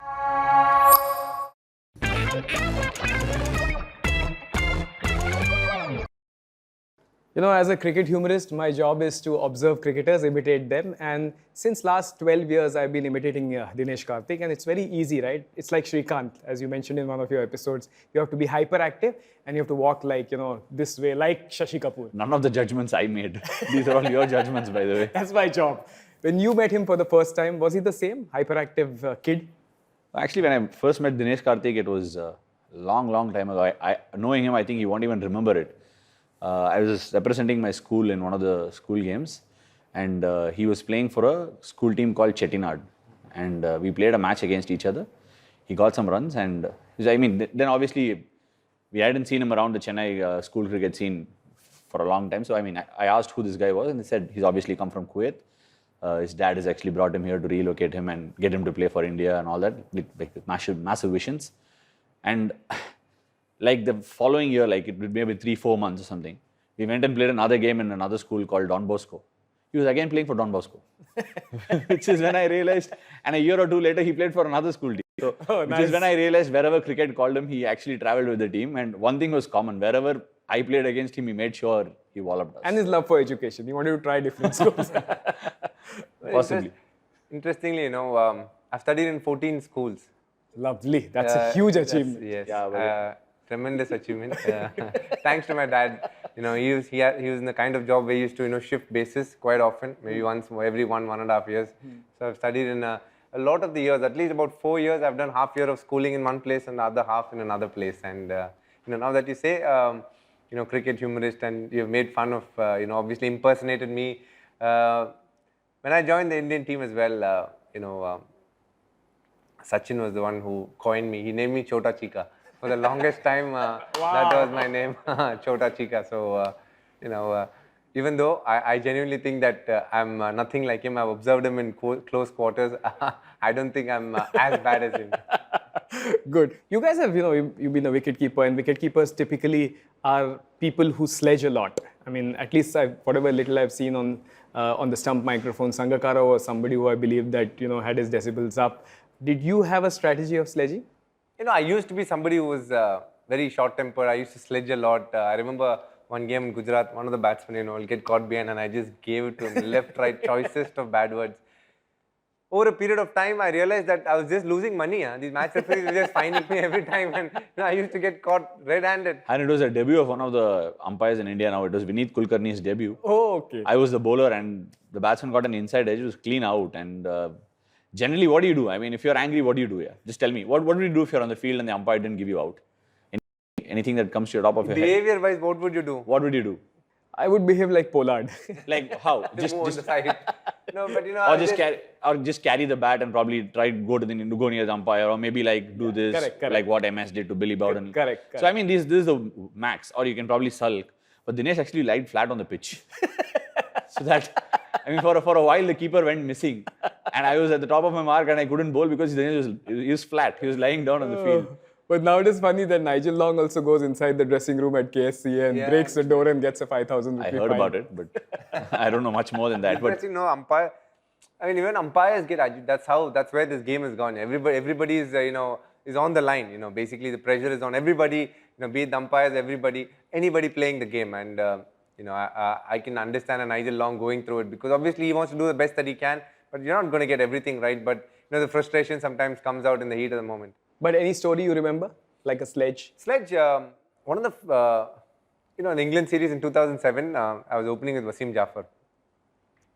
You know, as a cricket humorist, my job is to observe cricketers, imitate them. And since last 12 years, I've been imitating Dinesh, Karthik. And it's very easy, right? It's like Shrikant, as you mentioned in one of your episodes. You have to be hyperactive and you have to walk like, this way, like Shashi Kapoor. None of the judgments I made. These are all your judgments, by the way. That's my job. When you met him for the first time, was he the same hyperactive kid? Actually, when I first met Dinesh Karthik, it was a long time ago. Knowing him, I think he won't even remember it. I was representing my school in one of the school games, and he was playing for a school team called Chettinad, and we played a match against each other. He got some runs, and then obviously we hadn't seen him around the Chennai school cricket scene for a long time. So I asked who this guy was, and they said he's obviously come from Kuwait. His dad has actually brought him here to relocate him and get him to play for India and all that, with massive visions. And like the following year, like it would maybe 3-4 months or something, we went and played another game in another school called Don Bosco. He was again playing for Don Bosco, which is when I realized, and a year or two later, he played for another school team. So, which is when I realized wherever cricket called him, he actually traveled with the team. And one thing was common, wherever I played against him, he made sure he walloped us. And his love for education. He wanted to try different schools. Possibly. Interestingly, I've studied in 14 schools. Lovely. That's a huge achievement. Yes. Yeah, tremendous achievement. Thanks to my dad. He was in the kind of job where he used to shift basis quite often, maybe once every 1.5 years. So I've studied in a lot of the years, at least about 4 years. I've done half year of schooling in one place and the other half in another place. And now that you say cricket humorist, and you've made fun of obviously impersonated me. When I joined the Indian team as well, Sachin was the one who coined me. He named me Chota Chika. For the longest time, that was my name, Chota Chika. So, even though I genuinely think that I'm nothing like him, I've observed him in close quarters, I don't think I'm as bad as him. Good. You guys have, you've been a wicketkeeper, and wicketkeepers typically are people who sledge a lot. I mean, at least whatever little I've seen on the stump microphone, Sangakkara was somebody who I believe that, had his decibels up. Did you have a strategy of sledging? I used to be somebody who was very short-tempered. I used to sledge a lot. I remember one game in Gujarat, one of the batsmen, will get caught behind, and I just gave it to him, left, right, choicest of bad words. Over a period of time, I realized that I was just losing money. These match referees were just finding me every time, and I used to get caught red-handed. And it was a debut of one of the umpires in India now. It was Vineet Kulkarni's debut. Oh, okay. I was the bowler, and the batsman got an inside edge. It was clean out, and generally, what do you do? I mean, if you're angry, what do you do? Yeah? Just tell me. What would you do if you're on the field and the umpire didn't give you out? Anything that comes to your top of your head? Behavior-wise, what would you do? What would you do? I would behave like Pollard. Like how? just on the side. No, but just carry the bat and probably try to go near the umpire, or maybe like do this, correct. like what MS did to Billy Bowden. Correct. So I mean, this is the max, or you can probably sulk. But Dinesh actually lied flat on the pitch. So that, for a while the keeper went missing, and I was at the top of my mark and I couldn't bowl because he was flat. He was lying down on the field. But now it is funny that Nigel Long also goes inside the dressing room at KSC and breaks the door and gets a 5,000 rupee I heard about it, but I don't know much more than that. But umpire. Even umpires get agitated. That's where this game has gone. Everybody is is on the line. Basically the pressure is on everybody. Be it the umpires, anybody playing the game, and I can understand a Nigel Long going through it, because obviously he wants to do the best that he can, but you're not going to get everything right. But the frustration sometimes comes out in the heat of the moment. But any story you remember, like a sledge? Sledge. One of the in the England series in 2007, I was opening with Wasim Jafar.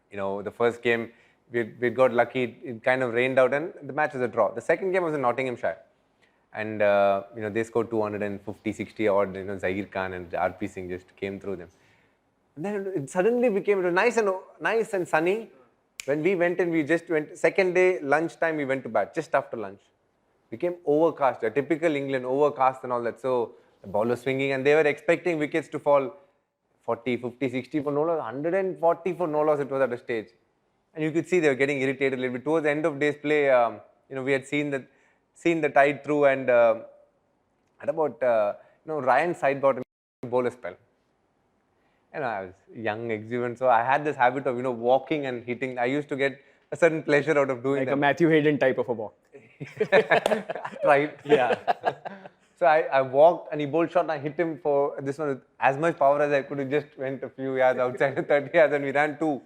The first game we got lucky. It kind of rained out and the match was a draw. The second game was in Nottinghamshire, and they scored 250, 60 odd. Zahir Khan and RP Singh just came through them. And then it suddenly became nice and sunny. When we went in, we just went. Second day lunchtime, we went to bat just after lunch. Became overcast, a typical England overcast and all that. So the ball was swinging, and they were expecting wickets to fall 40, 50, 60 for no loss, 140 for no loss. It was at a stage, and you could see they were getting irritated a little bit. Towards the end of day's play, we had seen the tide through, and at about Ryan Sidebottom bowl a spell. I was young, exuberant, so I had this habit of walking and hitting. I used to get a certain pleasure out of doing that. Like a Matthew Hayden type of a walk. Right? Yeah. So I walked and he bowled shot and I hit him for this one with as much power as I could. It just went a few yards outside the 30 yards and we ran two.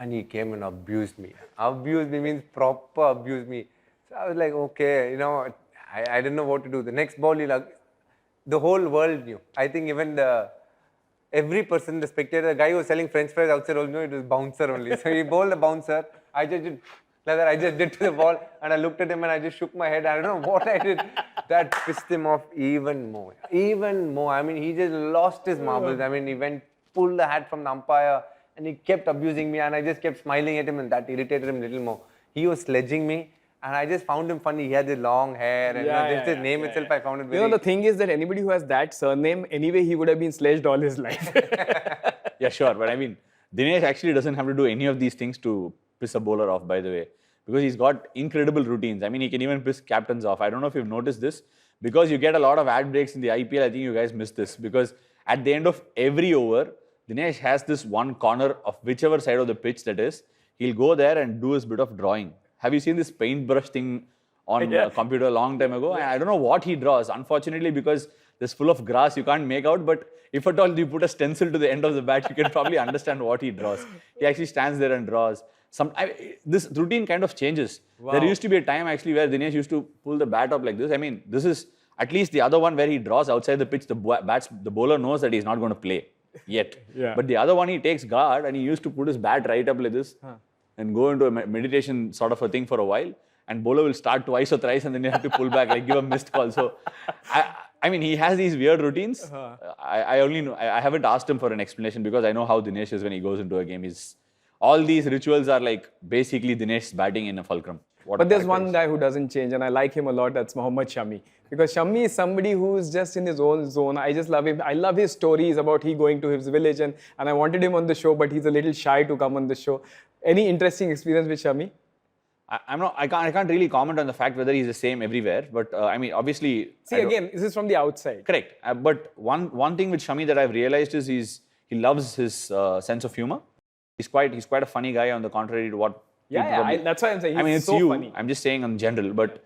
And he came and abused me. Abused me means proper abused me. So I was like, okay, I didn't know what to do. The next ball, the whole world knew. I think even every person, the spectator, the guy who was selling French fries outside also knew it was bouncer only. So he bowled a bouncer. I just did like that. I just did to the ball and I looked at him and I just shook my head. I don't know what I did. That pissed him off even more. Even more. I mean, he just lost his marbles. I mean, he pulled the hat from the umpire. And he kept abusing me and I just kept smiling at him and that irritated him a little more. He was sledging me and I just found him funny. He had the long hair and just his name itself I found it very... The thing is that anybody who has that surname, anyway, he would have been sledged all his life. Yeah, sure. But I mean, Dinesh actually doesn't have to do any of these things to piss a bowler off, by the way. Because he's got incredible routines. I mean, he can even piss captains off. I don't know if you've noticed this. Because you get a lot of ad breaks in the IPL, I think you guys missed this. Because at the end of every over, Dinesh has this one corner of whichever side of the pitch that is. He'll go there and do his bit of drawing. Have you seen this paintbrush thing on a computer a long time ago? And I don't know what he draws. Unfortunately, because there's full of grass, you can't make out. But if at all you put a stencil to the end of the bat, you can probably understand what he draws. He actually stands there and draws. This routine kind of changes. Wow. There used to be a time actually where Dinesh used to pull the bat up like this. I mean, this is at least the other one where he draws outside the pitch. The bowler knows that he's not going to play yet. Yeah. But the other one, he takes guard and he used to put his bat right up like this and go into a meditation sort of a thing for a while. And bowler will start twice or thrice and then you have to pull back, like give a missed call. So, I mean, he has these weird routines. I only know, I haven't asked him for an explanation because I know how Dinesh is when he goes into a game. All these rituals are like basically Dinesh's batting in a fulcrum. But there's one guy who doesn't change and I like him a lot, that's Mohammad Shami. Because Shami is somebody who's just in his own zone. I just love him. I love his stories about he going to his village and I wanted him on the show, but he's a little shy to come on the show. Any interesting experience with Shami? I can't really comment on the fact whether he's the same everywhere, but I mean, obviously... See, again, this is from the outside. Correct. But one thing with Shami that I've realized is he loves his sense of humor. He's quite a funny guy on the contrary to what... that's why I'm saying he's funny. I'm just saying in general, but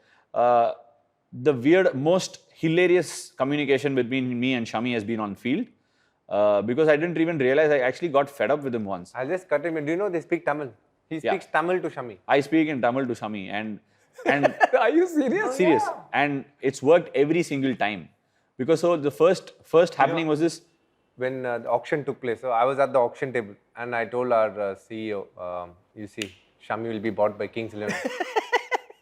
the most hilarious communication between me and Shami has been on field because I didn't even realize I actually got fed up with him once. I'll just cut him. Do you know they speak Tamil? He speaks Tamil to Shami. I speak in Tamil to Shami and Are you serious? Serious. Yeah. And it's worked every single time. Because so the first happening was this. When the auction took place, so I was at the auction table and I told our CEO, you see, Shami will be bought by Kings 11.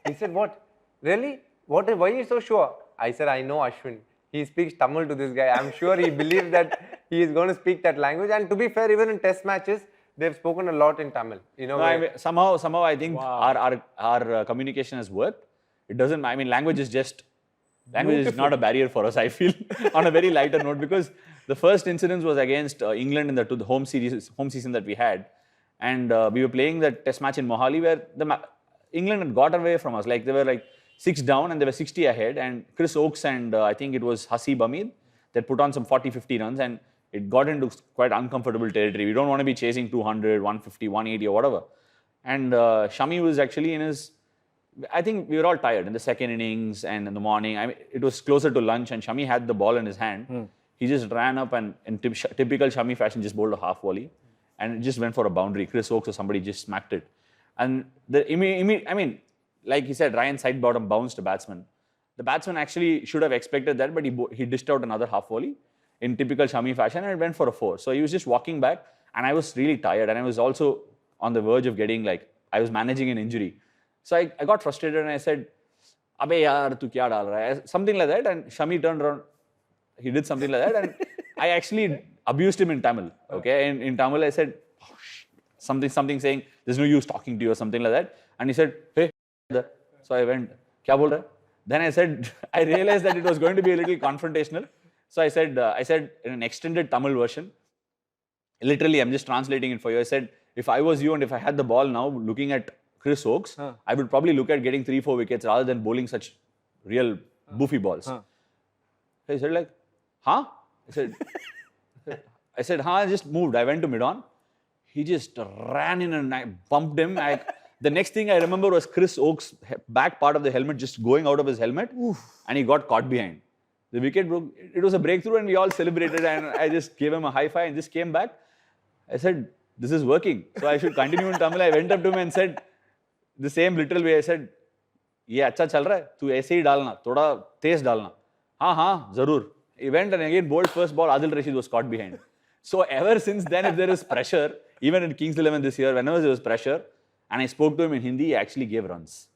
He said, what? Really? Why are you so sure? I said, I know Ashwin. He speaks Tamil to this guy. I'm sure he believes that he is going to speak that language. And to be fair, even in test matches, they've spoken a lot in Tamil. You know, somehow I think our communication has worked. It doesn't, I mean, language is not a barrier for us, I feel, on a very lighter note, because the first incident was against England in the home season that we had. And we were playing that test match in Mohali where England had got away from us. Like they were like 6 down and they were 60 ahead. And Chris Oakes and I think it was Hasib Hamid that put on some 40-50 runs and it got into quite uncomfortable territory. We don't want to be chasing 200, 150, 180 or whatever. And Shami was actually in his... I think we were all tired in the second innings and in the morning. I mean, it was closer to lunch and Shami had the ball in his hand. He just ran up and in typical Shami fashion just bowled a half volley and it just went for a boundary. Chris Oakes or somebody just smacked it. And I mean, like he said, Ryan side bottom bounced a batsman. The batsman actually should have expected that, but he dished out another half volley in typical Shami fashion and it went for a 4. So he was just walking back and I was really tired and I was also on the verge of getting I was managing an injury. So I got frustrated and I said, Abbe yaar, tu kya dal raha hai? Something like that. And Shami turned around. He did something like that. And I actually abused him in Tamil. Okay. In Tamil, I said, oh, something saying, there's no use talking to you or something like that. And he said, hey. So I went, kya bol raha hai? Then I said, I realized that it was going to be a little confrontational. So I said in an extended Tamil version, literally, I'm just translating it for you. I said, if I was you and if I had the ball now looking at Chris Oakes, I would probably look at getting 3-4 wickets rather than bowling such real boofy balls. He said like, huh? I said, huh, I just moved. I went to mid-on. He just ran in and I bumped him. The next thing I remember was Chris Oak's back part of the helmet just going out of his helmet, and he got caught behind. The wicket broke. It was a breakthrough, and we all celebrated. And I just gave him a high five and just came back. I said, "This is working, so I should continue in Tamil." I went up to him and said, the same literal way. I said, "ये अच्छा चल रहा है. तू ऐसे ही डालना, थोड़ा तेज डालना." हाँ, जरूर. He went and again bowled first ball. Adil Rashid was caught behind. So ever since then, if there is pressure, even in Kings 11 this year, whenever there was pressure, and I spoke to him in Hindi, he actually gave runs.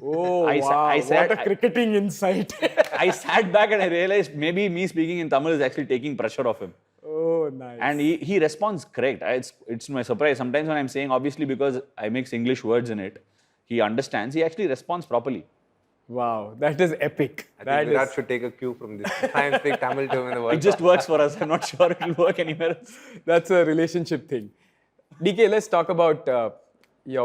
Oh, I what a cricketing insight. I sat back and I realized maybe me speaking in Tamil is actually taking pressure off him. Oh, nice. And he responds correct. It's my surprise. Sometimes when I'm saying, obviously because I mix English words in it, he understands. He actually responds properly. Wow, that is epic. I think Virat should take a cue from this. Try and speak Tamil to him in the World It just works for us. I'm not sure it will work anywhere else. That's a relationship thing. DK, let's talk about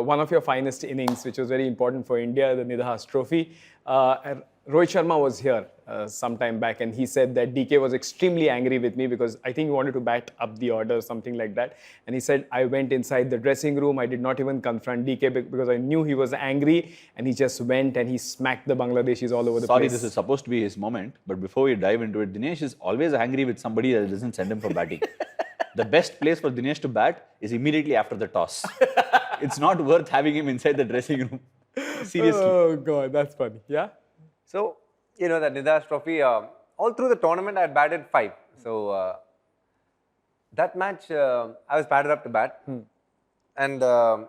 one of your finest innings, which was very important for India, the Nidahas Trophy. Rohit Sharma was here some time back, and he said that DK was extremely angry with me because I think he wanted to bat up the order or something like that. And he said, I went inside the dressing room. I did not even confront DK because I knew he was angry, and he just went and he smacked the Bangladeshis all over the place. Sorry, this is supposed to be his moment, but before we dive into it, Dinesh is always angry with somebody that doesn't send him for batting. The best place for Dinesh to bat is immediately after the toss. It's not worth having him inside the dressing room. Seriously. Oh, God, that's funny. Yeah? So, the Nidahas Trophy, all through the tournament, I had batted 5. So, that match, I was batted up to bat. And I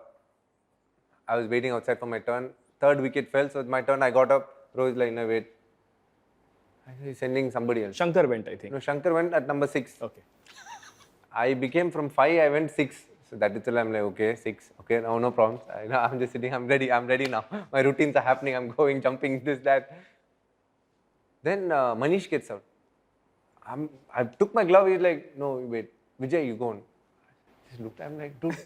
was waiting outside for my turn. Third wicket fell, so it's my turn. I got up. Rohit's like, no, wait. He's sending somebody else. Shankar went, I think. No, Shankar went at number 6. Okay. I became from 5, I went 6. So that itself, I'm like, okay, 6. Okay, now no problems. I'm just sitting, I'm ready now. My routines are happening, I'm going, jumping, this, that. Then Manish gets out. I took my glove, he's like, no, wait, Vijay, you go on. I just looked, I'm like, dude,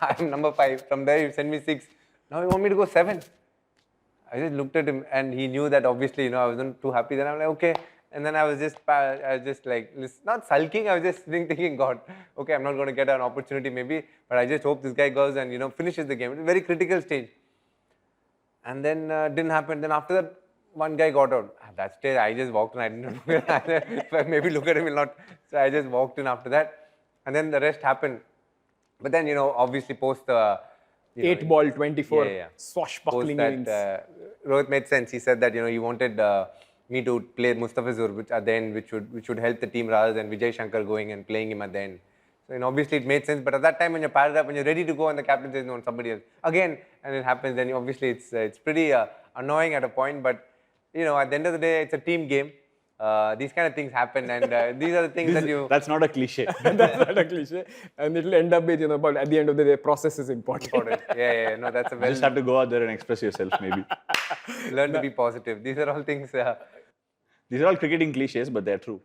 I'm number 5. From there, you send me 6. Now you want me to go 7. I just looked at him and he knew that obviously, I wasn't too happy. Then I'm like, okay. And then I was just like, not sulking, I was just thinking, God, okay, I'm not going to get an opportunity maybe, but I just hope this guy goes and, finishes the game. It's a very critical stage. And then didn't happen. Then after that, one guy got out. At that stage, I just walked in. I didn't look maybe look at him, will not. So I just walked in after that. And then the rest happened. But then, obviously post the... 8 ball, 24, swashbuckling innings. Rohit made sense. He said that, he wanted... me to play Mustafizur, which at the end, which would help the team rather than Vijay Shankar going and playing him at the end. So obviously it made sense, but at that time when you're padded up, when you're ready to go and the captain says no, somebody else again, and it happens, then obviously it's pretty annoying at a point. But at the end of the day, it's a team game. These kind of things happen, and these are the things that you. That's not a cliche. That's not a cliche, and it'll end up with but at the end of the day, process is important. Yeah. No, that's a You just have to go out there and express yourself, maybe. Learn to be positive. These are all things. These are all cricketing cliches, but they're true.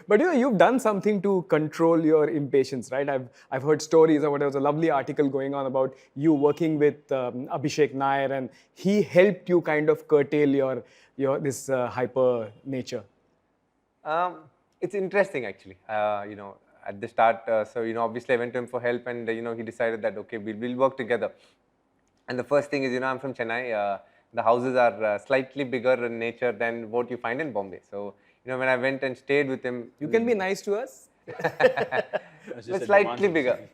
But you've done something to control your impatience, right? I've heard stories about, there was a lovely article going on about you working with Abhishek Nair, and he helped you kind of curtail your this hyper nature. It's interesting actually. At the start, so obviously I went to him for help, and he decided that okay, we'll work together. And the first thing is, I'm from Chennai. The houses are slightly bigger in nature than what you find in Bombay. So, when I went and stayed with him... You can be nice to us. But slightly bigger.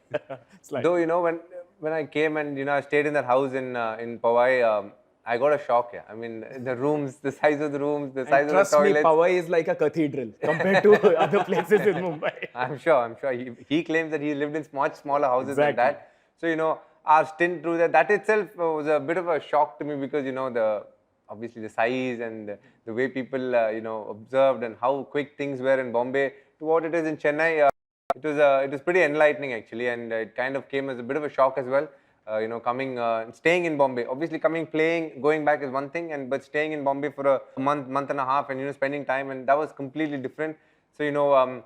Though, when I came and, I stayed in that house in Powai, I got a shock. Yeah. I mean, the rooms, the size of the rooms, the size of the toilets. Trust me, Powai is like a cathedral compared to other places in Mumbai. I'm sure. He claims that he lived in much smaller houses than that. So, our stint through that itself was a bit of a shock to me because, obviously the size and the way people, observed and how quick things were in Bombay to what it is in Chennai. It was pretty enlightening actually, and it kind of came as a bit of a shock as well. Staying in Bombay. Obviously playing, going back is one thing, but staying in Bombay for a month and a half and, spending time, and that was completely different. So,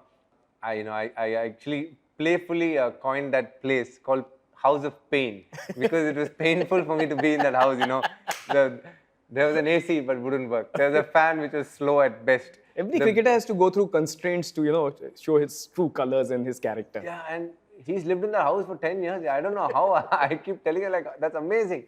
I actually playfully coined that place called House of Pain, because it was painful for me to be in that house, There was an AC but wouldn't work. There was a fan which was slow at best. Every cricketer has to go through constraints to, show his true colors and his character. Yeah, and he's lived in the house for 10 years. I don't know how. I keep telling her, like, that's amazing.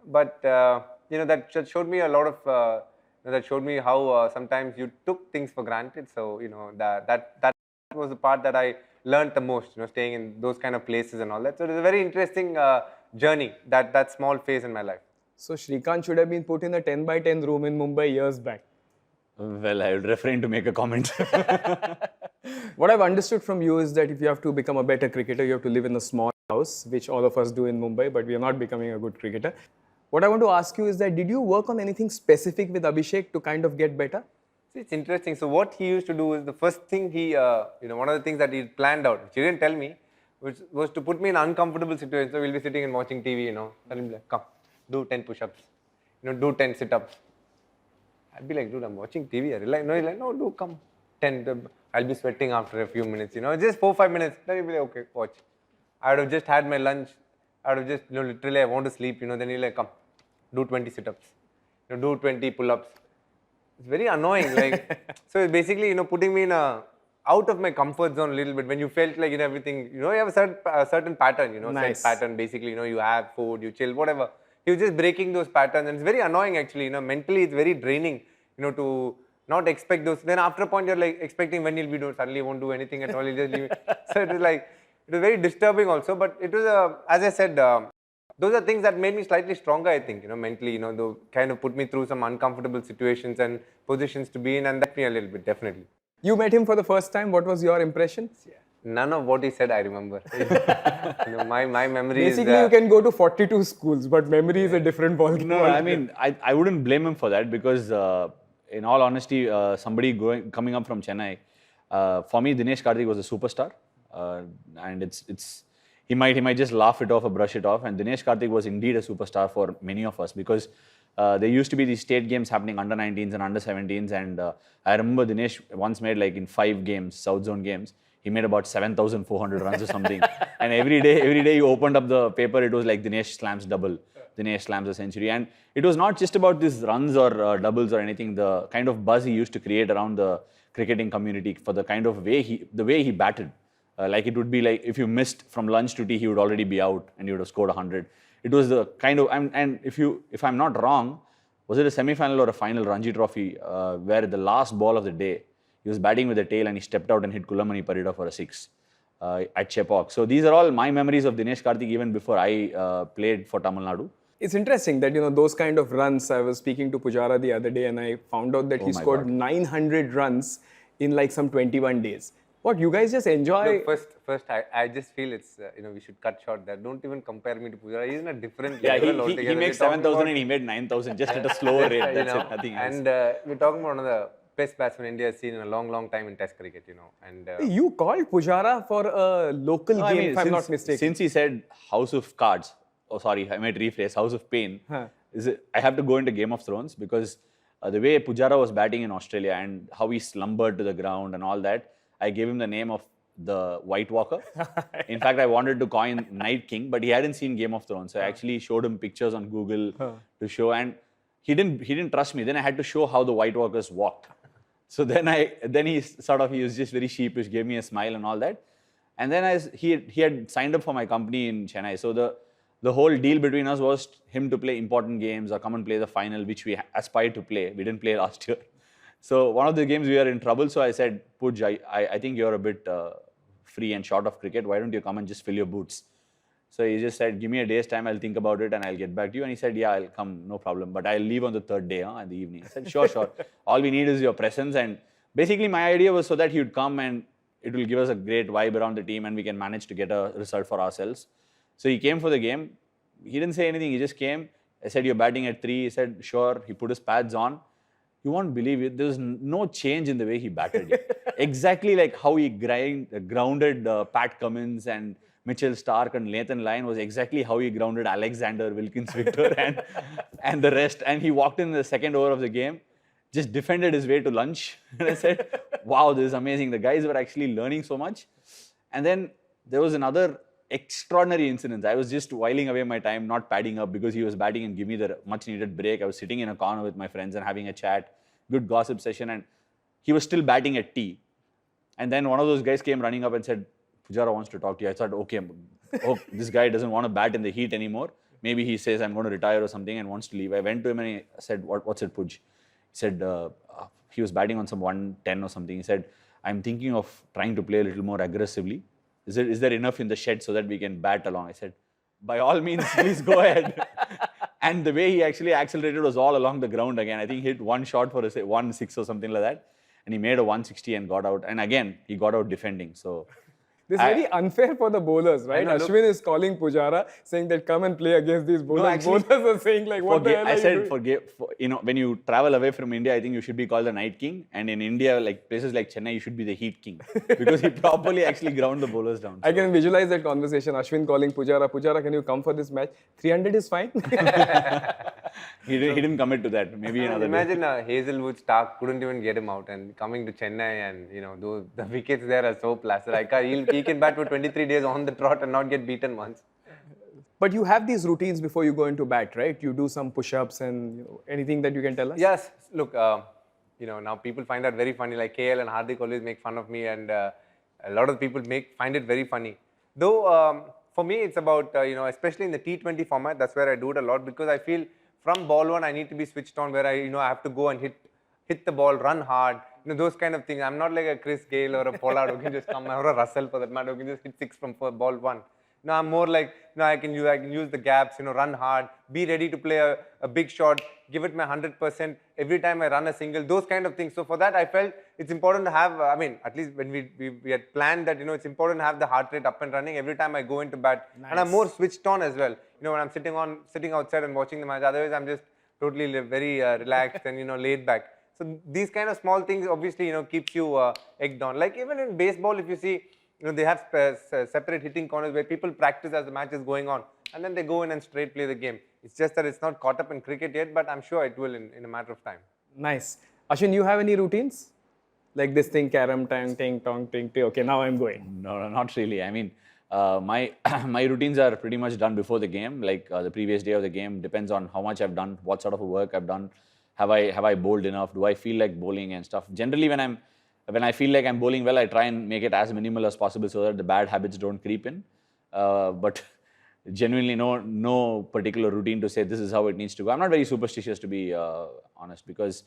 But, that showed me a lot of, that showed me how sometimes you took things for granted. So, that was the part that I learned the most, staying in those kind of places and all that. So it was a very interesting journey, that small phase in my life. So Shrikant should have been put in a 10 by 10 room in Mumbai years back. Well, I would refrain to make a comment. What I've understood from you is that if you have to become a better cricketer, you have to live in a small house, which all of us do in Mumbai, but we are not becoming a good cricketer. What I want to ask you is that did you work on anything specific with Abhishek to kind of get better? See, it's interesting. So what he used to do is the first thing he, one of the things that he planned out, which he didn't tell me, which was to put me in uncomfortable situations. So we'll be sitting and watching TV, and he'll be like, come, do 10 push-ups, do 10 sit-ups. I'd be like, dude, I'm watching TV. He's like, no, do come, 10. I'll be sweating after a few minutes, just 4-5 minutes. Then he'll be like, okay, watch. I would have just had my lunch. I would have just, literally, I want to sleep, then he'll like, come, do 20 sit-ups, do 20 pull-ups. It's very annoying. So it's basically, putting me in out of my comfort zone a little bit. When you felt like, everything, you have a certain pattern, Nice. set pattern. Basically, you have food, you chill, whatever. You're just breaking those patterns, and it's very annoying actually. Mentally, it's very draining, to not expect those. Then after a point, you're like expecting when you'll be doing. Suddenly, you won't do anything at all. You just leave it. So it was very disturbing also. But it was as I said, those are things that made me slightly stronger. I think mentally, they kind of put me through some uncomfortable situations and positions to be in, and that me a little bit definitely. You met him for the first time. What was your impression? Yeah. None of what he said I remember. My memory Basically, is... you can go to 42 schools, but memory is a different ballgame. No, I mean, I wouldn't blame him for that because, in all honesty, somebody coming up from Chennai, for me, Dinesh Karthik was a superstar, and he might just laugh it off or brush it off. And Dinesh Karthik was indeed a superstar for many of us because there used to be these state games happening under 19s and under 17s, and I remember Dinesh once made in 5 games, South Zone games. He made about 7,400 runs or something. And every day you opened up the paper, it was like Dinesh slams double, Dinesh slams a century. And it was not just about these runs or doubles or anything. The kind of buzz he used to create around the cricketing community for the kind of way he batted. It would be like if you missed from lunch to tea, he would already be out and you would have scored 100. It was the kind of, and if I'm not wrong, was it a semi-final or a final Ranji Trophy where the last ball of the day, he was batting with the tail and he stepped out and hit Kulamani Parida for a 6 at Chepauk. So these are all my memories of Dinesh Karthik even before I played for Tamil Nadu. It's interesting that, those kind of runs, I was speaking to Pujara the other day and I found out that he scored 900 runs in some 21 days. What, you guys just enjoy? No, first, I just feel it's, we should cut short that. Don't even compare me to Pujara. He's in a different level altogether. He makes 7,000 and he made 9,000 just at a slower rate. That's it, nothing else. And we're talking about one of the best batsmen India has seen in a long time in Test cricket, And you called Pujara for a local game, if I'm not mistaken. Since he said House of Cards, I might rephrase, House of Pain, I have to go into Game of Thrones because the way Pujara was batting in Australia and how he slumbered to the ground and all that, I gave him the name of the White Walker. In fact, I wanted to coin Night King, but he hadn't seen Game of Thrones. So I actually showed him pictures on Google to show, and he didn't trust me. Then I had to show how the White Walkers walked. So then he was just very sheepish, gave me a smile and all that. And then he had signed up for my company in Chennai. So the whole deal between us was him to play important games or come and play the final, which we aspired to play. We didn't play last year. So one of the games we were in trouble. So I said, Puj, I think you're a bit free and short of cricket. Why don't you come and just fill your boots? So he just said, give me a day's time. I'll think about it and I'll get back to you. And he said, yeah, I'll come. No problem. But I'll leave on the 3rd day in the evening. I said, sure. All we need is your presence. And basically my idea was so that he would come and it will give us a great vibe around the team and we can manage to get a result for ourselves. So he came for the game. He didn't say anything. He just came. I said, you're batting at 3. He said, sure. He put his pads on. You won't believe it. There was no change in the way he batted. Exactly like how he grounded Pat Cummins and Mitchell Starc and Nathan Lyon was exactly how he grounded Alexander, Wilkins Victor and the rest. And he walked in the 2nd over of the game, just defended his way to lunch. And I said, wow, this is amazing. The guys were actually learning so much. And then there was another extraordinary incident. I was just whiling away my time, not padding up because he was batting and give me the much needed break. I was sitting in a corner with my friends and having a chat, good gossip session. And he was still batting at T. And then one of those guys came running up and said, Pujara wants to talk to you. I thought, okay, oh, this guy doesn't want to bat in the heat anymore. Maybe he says, I'm going to retire or something and wants to leave. I went to him and I said, what's it, Puj? He said, he was batting on some 110 or something. He said, I'm thinking of trying to play a little more aggressively. Is there enough in the shed so that we can bat along? I said, by all means, please go ahead. And the way he actually accelerated was all along the ground again. I think he hit one shot for a 1-6 or something like that. And he made a 160 and got out. And again, he got out defending. So this is very unfair for the bowlers, right? Ashwin is calling Pujara, saying that come and play against these bowlers. No, actually, bowlers are saying like, what the hell I are said, you doing? you know, when you travel away from India, I think you should be called the night king. And in India, like places like Chennai, you should be the heat king. Because he properly actually ground the bowlers down. I can visualize that conversation. Ashwin calling Pujara, Pujara, can you come for this match? 300 is fine. He didn't commit to that. Maybe another Imagine day. Hazelwood Stark couldn't even get him out, and coming to Chennai, and you know the wickets there are so placid. He can bat for 23 days on the trot and not get beaten once. But you have these routines before you go into bat, right? You do some push-ups and anything that you can tell us? Yes. Look, you know, now people find that very funny. Like KL and Hardik always make fun of me, and a lot of people find it very funny. Though for me, it's about you know, especially in the T20 format, that's where I do it a lot, because I feel from ball one I need to be switched on, where I have to go and hit the ball, run hard, you know, those kind of things. I'm not like a Chris Gale or a Pollard who can just come, or a Russell for that matter, who can just hit 6 from ball 1. No, I'm more like, you know, I can use the gaps, you know, run hard, be ready to play a big shot, give it my 100% every time I run a single, those kind of things. So for that, I felt it's important to have, I mean, at least when we had planned that, you know, it's important to have the heart rate up and running every time I go into bat. Nice. And I'm more switched on as well. You know, when I'm sitting outside and watching the match, otherwise I'm just totally very relaxed and, you know, laid back. So these kind of small things obviously, you know, keeps you egged on. Like even in baseball, if you see, you know, they have separate hitting corners where people practice as the match is going on, and then they go in and straight play the game. It's just that it's not caught up in cricket yet, but I'm sure it will in a matter of time. Nice. Ashwin, you have any routines? Like this thing, carom, tang, ting, tong, ting, ting. Okay, now I'm going. No, not really. I mean, my routines are pretty much done before the game. Like the previous day of the game depends on how much I've done, what sort of work I've done. Have I bowled enough? Do I feel like bowling and stuff? Generally, when I feel like I'm bowling well, I try and make it as minimal as possible so that the bad habits don't creep in. But genuinely, no particular routine to say this is how it needs to go. I'm not very superstitious, to be honest, because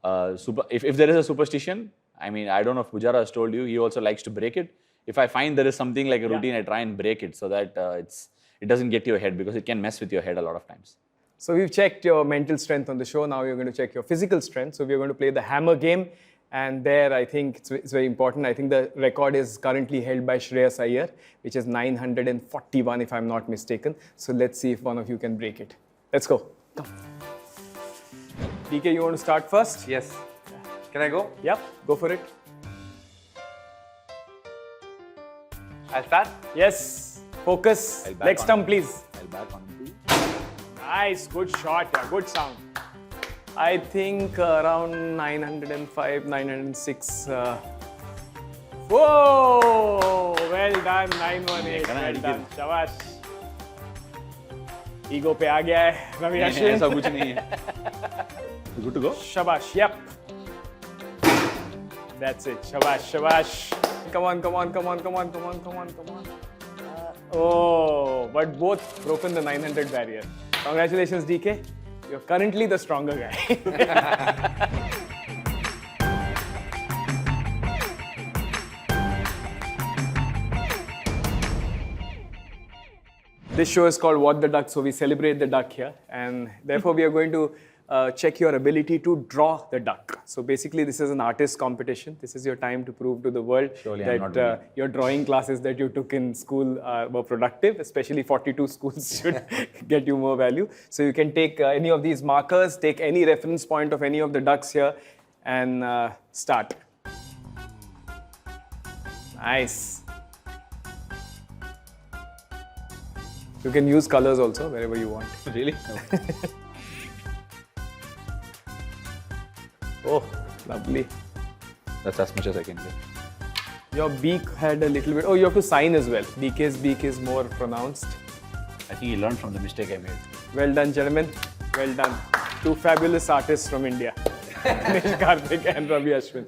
if there is a superstition, I mean, I don't know if Pujara has told you, he also likes to break it. If I find there is something like a routine, I try and break it so that it doesn't get to your head, because it can mess with your head a lot of times. So we've checked your mental strength on the show. Now we're going to check your physical strength. So we're going to play the hammer game. And there, I think it's very important. I think the record is currently held by Shreyas Iyer, which is 941, if I'm not mistaken. So let's see if one of you can break it. Let's go. Come. DK, you want to start first? Yes. Can I go? Yep, go for it. I'll start? Yes. Focus. Leg stump, please. I'll back on 2. Nice. Good shot. Yeah, good sound. I think around 905, 906. Whoa! Well done, 918. Well done. Shabash. Ego पे आ गया है रवि अश्विन. ऐसा कुछ नहीं है. Good to go? Shabash. Yep. That's it. Shabash. Shabash. Come on. Oh, but both broken the 900 barrier. Congratulations, DK. You're currently the stronger guy. This show is called What the Duck, so we celebrate the duck here. And therefore, we are going to check your ability to draw the duck. So basically, this is an artist competition. This is your time to prove to the world that your drawing classes that you took in school were productive. Especially 42 schools should get you more value. So you can take any of these markers, take any reference point of any of the ducks here, and start. Nice. You can use colors also wherever you want. Really? Oh, lovely. That's as much as I can do. Your beak had a little bit. Oh, you have to sign as well. DK's beak is more pronounced. I think he learned from the mistake I made. Well done, gentlemen. Well done. Two fabulous artists from India. Dinesh, Karthik and Ravi Ashwin.